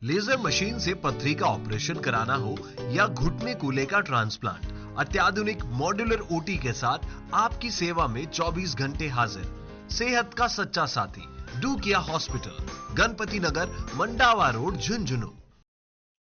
Laser machine से पथरी का ऑपरेशन कराना हो या घुटने कूल्हे का ट्रांसप्लांट, अत्याधुनिक मॉड्यूलर ओटी के साथ आपकी सेवा में 24 घंटे हाजिर। सेहत का सच्चा साथी डू किया हॉस्पिटल, गणपति नगर, मंडावा रोड, झुंझुनू।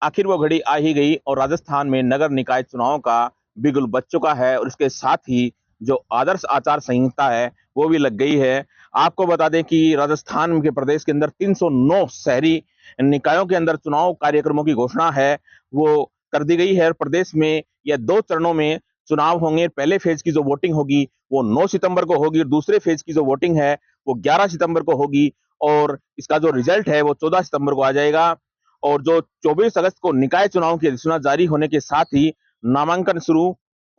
आखिर वो घड़ी आ ही गई और राजस्थान में नगर निकाय चुनाव का बिगुल बज चुका है और इसके साथ ही जो आदर्श आचार संहिता है वो भी लग गई है। आपको बता दें कि राजस्थान के प्रदेश के अंदर 309 शहरी निकायों के अंदर चुनाव कार्यक्रमों की घोषणा है वो कर दी गई है। प्रदेश में यह 2 चरणों में चुनाव होंगे। पहले फेज की जो वोटिंग होगी वो 9 सितंबर को होगी और दूसरे फेज की जो वोटिंग है वो 11 सितंबर को होगी और इसका जो रिजल्ट है वो 14 सितंबर को आ जाएगा। और जो 24 अगस्त को निकाय चुनाव की अधिसूचना जारी होने के साथ ही नामांकन शुरू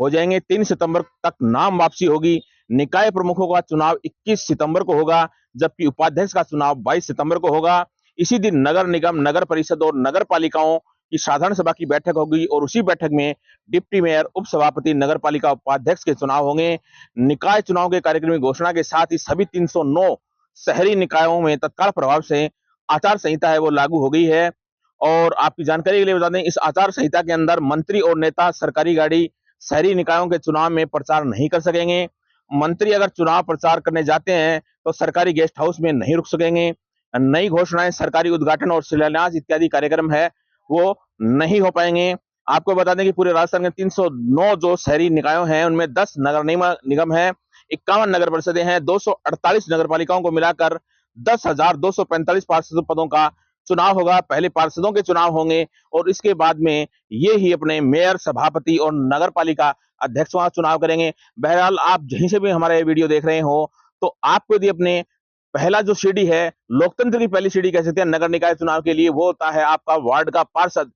हो जाएंगे। 3 सितंबर तक नाम वापसी होगी। निकाय प्रमुखों का चुनाव 21 सितंबर को होगा, जबकि उपाध्यक्ष का चुनाव 22 सितंबर को होगा। इसी दिन नगर निगम, नगर परिषद और नगर पालिकाओं की साधारण सभा की बैठक होगी और उसी बैठक में डिप्टी मेयर, उप सभापति, नगर पालिका उपाध्यक्ष के चुनाव होंगे। निकाय चुनाव के कार्यक्रम की घोषणा के साथ ही सभी 309 शहरी निकायों में तत्काल प्रभाव से आचार संहिता है वो लागू हो गई है। और आपकी जानकारी के लिए बता दें, इस आचार संहिता के अंदर मंत्री और नेता सरकारी गाड़ी शहरी निकायों के चुनाव में प्रचार नहीं कर सकेंगे। मंत्री अगर चुनाव प्रचार करने जाते हैं तो सरकारी गेस्ट हाउस में नहीं रुक सकेंगे। नई घोषणाएं, सरकारी उद्घाटन और शिलान्यास इत्यादि कार्यक्रम है वो नहीं हो पाएंगे। आपको बता दें कि पूरे राजस्थान के 309 जो शहरी निकायों हैं उनमें 10 नगर निगम है, 51 नगर परिषदें हैं, 248 नगर पालिकाओं को मिलाकर 10,245 पार्षद पदों का चुनाव होगा। पहले पार्षदों के चुनाव होंगे और इसके बाद में ये ही अपने मेयर, सभापति और नगर पालिका अध्यक्षों का चुनाव करेंगे। बहरहाल आप जहीं से भी हमारा ये वीडियो देख रहे हो तो आपको यदि अपने पहला जो सीढ़ी है, लोकतंत्र की पहली सीढ़ी कह सकते हैं नगर निकाय चुनाव के लिए, वो होता है आपका वार्ड का पार्षद।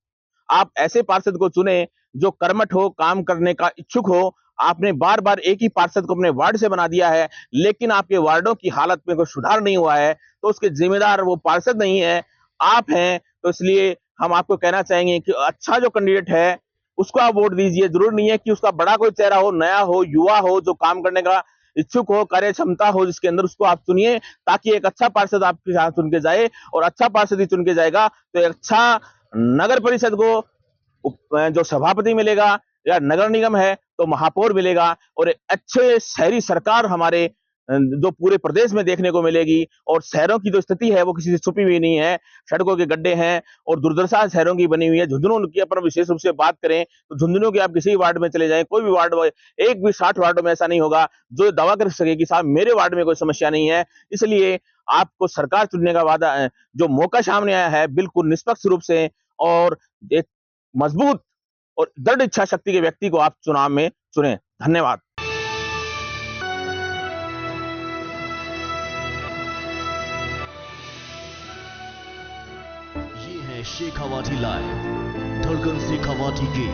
आप ऐसे पार्षद को चुने जो कर्मठ हो, काम करने का इच्छुक हो। आपने बार बार एक ही पार्षद को अपने वार्ड से बना दिया है लेकिन आपके वार्डों की हालत में कोई सुधार नहीं हुआ है तो उसके जिम्मेदार वो पार्षद नहीं है, आप हैं। तो इसलिए हम आपको कहना चाहेंगे कि अच्छा जो कैंडिडेट है उसको आप वोट दीजिए। जरूर नहीं है कि उसका बड़ा कोई चेहरा हो, नया हो, युवा हो, जो काम करने का इच्छुक हो, कार्य क्षमता हो जिसके अंदर, उसको आप चुनिए ताकि एक अच्छा पार्षद आपके साथ चुन के जाए। और अच्छा पार्षद ही चुन के जाएगा तो एक अच्छा नगर परिषद को जो सभापति मिलेगा, या नगर निगम है तो महापौर मिलेगा और एक अच्छे शहरी सरकार हमारे जो पूरे प्रदेश में देखने को मिलेगी। और शहरों की जो स्थिति है वो किसी से छुपी हुई नहीं है। सड़कों के गड्ढे हैं और दुर्दशा शहरों की बनी हुई है। झुंझुनू की अपन विशेष रूप से बात करें तो झुंझुनू के आप किसी वार्ड में चले जाएं, कोई भी वार्ड, एक भी 60 वार्डों में ऐसा नहीं होगा जो दावा कर सके कि साहब मेरे वार्ड में कोई समस्या नहीं है। इसलिए आपको सरकार चुनने का वादा, जो मौका सामने आया है, बिल्कुल निष्पक्ष रूप से और एक मजबूत और दृढ़ इच्छा शक्ति के व्यक्ति को आप चुनाव में चुने। धन्यवाद। ये है शेखावाटी लाइव, धड़कन शेखावाटी की।